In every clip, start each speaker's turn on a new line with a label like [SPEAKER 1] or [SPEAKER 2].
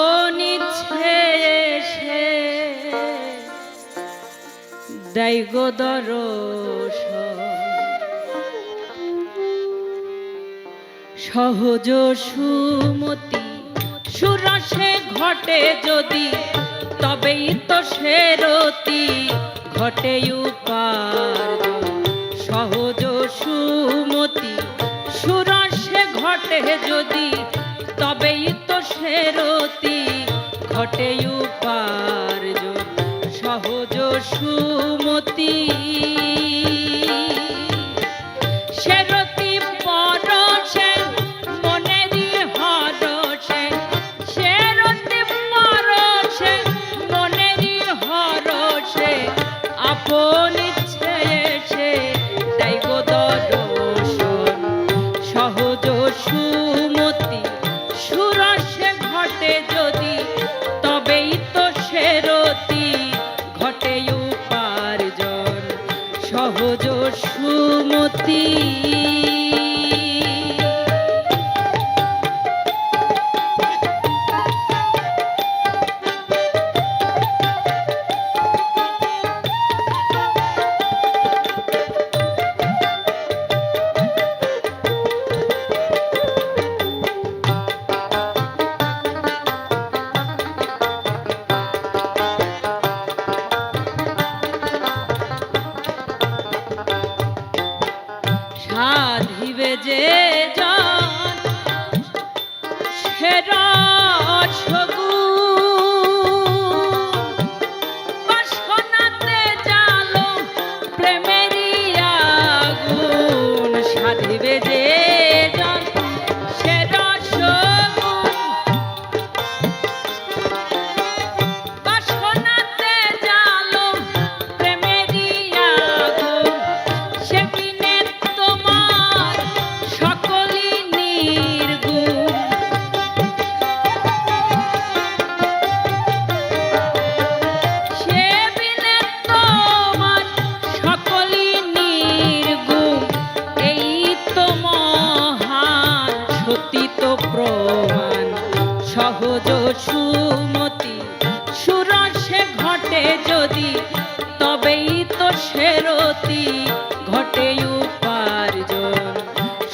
[SPEAKER 1] আপন ইচ্ছে এসে দেয় গো দর্শন, সহজ সুমতি সুরসে ঘটে যদি, তবেই তো সেরতি ঘটে উপার্জন। সহজ সুমতি সুরসে ঘটে যদি, তবেই তো সেরতি ঘটে উপার্জন। সহজ সুমতি সেরতি পরশে মনেরই হরষে, সেরতি পরশে মনেরই হরষে, আপন ইচ্ছে এসে দেয় গো দর্শন। সহজ সুমতি সুরসে ঘটে যদি, তবেই তো সেরতি ঘটে উপার্জন। সহজ সুমতি সাধিবে যে জন সে রসগুণ, বাসনাতে জালো প্রেমেরই আগুন। সাধিবে যে জন সে রসগুণ, বাসনাতে জালো প্রেমেরই আগুন। সেদিনে তোমার সকলই নির্গুণ, সেদিনে তোমার সকলই নির্গুণ। এই তো মহান সতী তো প্রমাণ। সহজ সুমতি সুরসে ঘটে যদি, তবেই তো সেরতি ঘটে উপার্জন।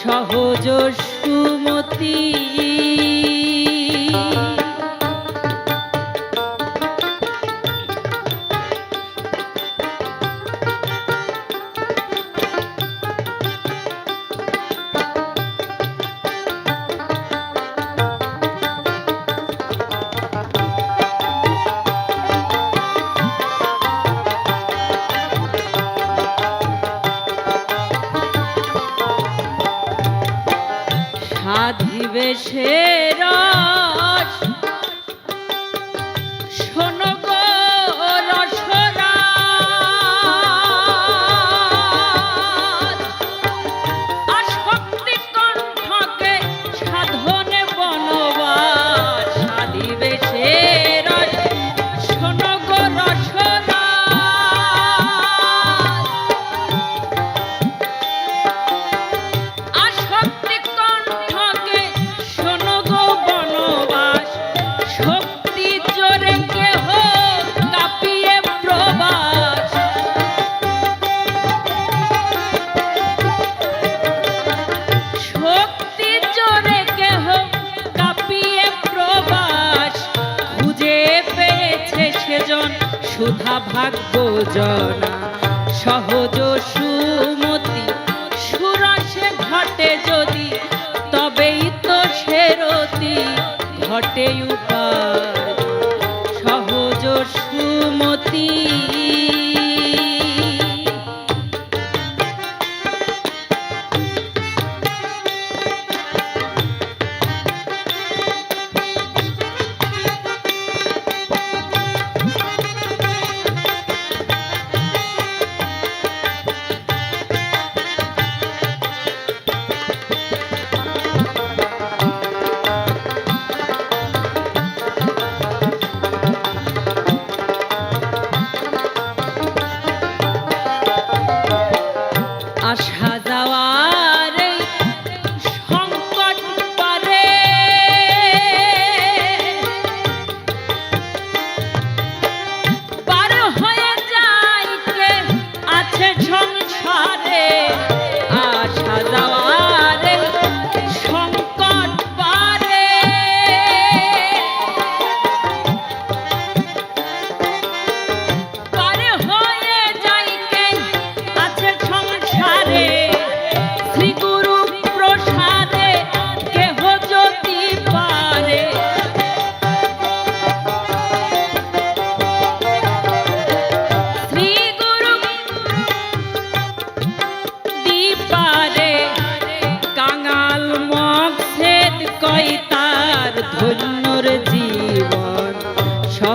[SPEAKER 1] সহজ সুমতি সাধিবে সে রস শোনো গো রসরাজ। আসক্তি কণ্ঠকে সাধনে বনবাস। সাধিবে সে রস শোনো গো রসরাজ। আসক্তি কণ্ঠকে শোনো গো বনবাস। শক্তি জোরে কেহ কাঁপিয়ে প্রবাস। শক্তি জোরে কেহ কাঁপিয়ে প্রবাস। খুঁজে পেয়েছে সেজন সুধা ভাগ্য জনা। সহজ সুমতি সুরসে ঘটে যদি, তবেই তো সেরতি ঘটে উপার্জন। সহজ সুমতি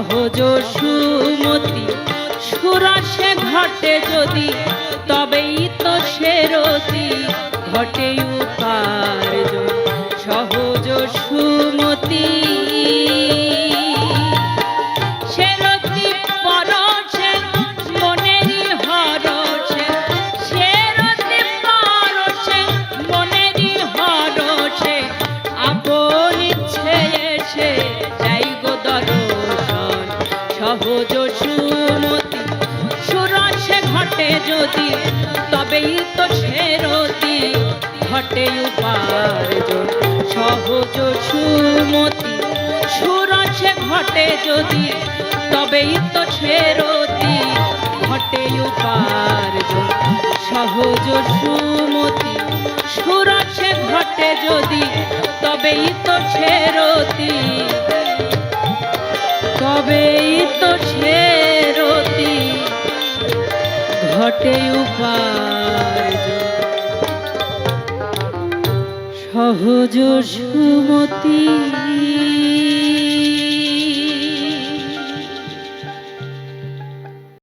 [SPEAKER 1] সহজ সুমতি সুরসে ঘটে যদি, তবেই তো সেরতি ঘটে উপার্জন। সহজ সুমতি সেরতি পরশে মনেরই হরষে, সেরতি পরশে মনেরই হরষে, আপন ইচ্ছে এসে যাই গো দর্শন। সহজ সুমতি সুরসে ঘটে যদি, তবেই তো সেরতি ঘটে উপার্জন। সহজ সুমতি সুরসে ঘটে যদি, তবেই তো সেরতি ঘটে উপার্জন। সহজ সুমতি সুরসে ঘটে যদি, তবেই তো সেরতি, তবেই তো সেরতি ঘটে উপার্জন। সহজ সুমতি।